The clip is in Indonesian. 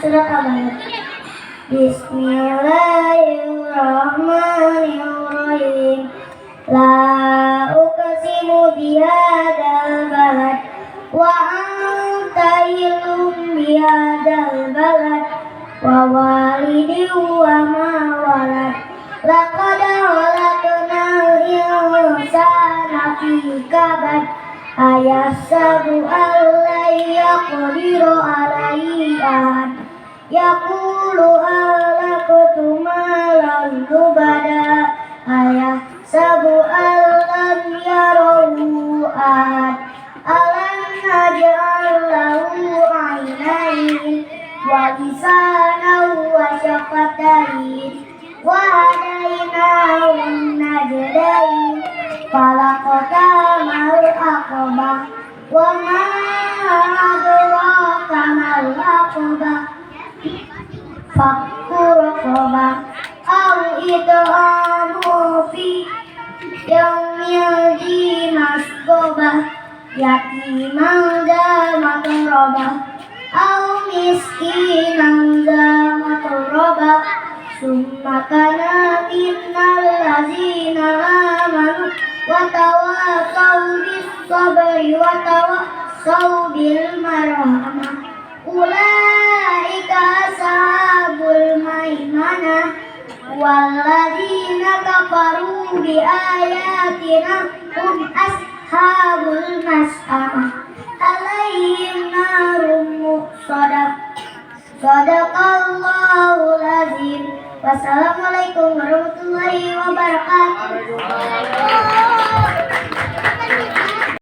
surat Al-Balad. Bismillahirrahmanirrahim. La uqsimu bihadzal balad wa anta hilum bihadzal balad wa walidin wa ma walad. Laqad khalaqnal insana fi kabad ayahsabu an la yaqdiru alaihi ahad. Yaqulu ahlaktu malan lubada ayahsabu an lam yarahu ahad. Alam naj'al lahu aynayn wa lisanan wa syafatayn wa hadaynahu najdayn. Falaqtahamal aqabah wa ma adraka mal aqabah. Fakku raqabah aw idhamu fi yaumil dhi masghabah yatiman dha matrabah aw miskinan dha matrabah. Summa kana innal ladzina amanu wa tawassaw bis sabri wa tawassaw bil marhamah ulaika ashabul maimanah. Walladzina kafaru bi ayatina hum ashabul mas'amah alaihim narum muqsadah. Shadaqallahul azim. Wassalamualaikum warahmatullahi wabarakatuh.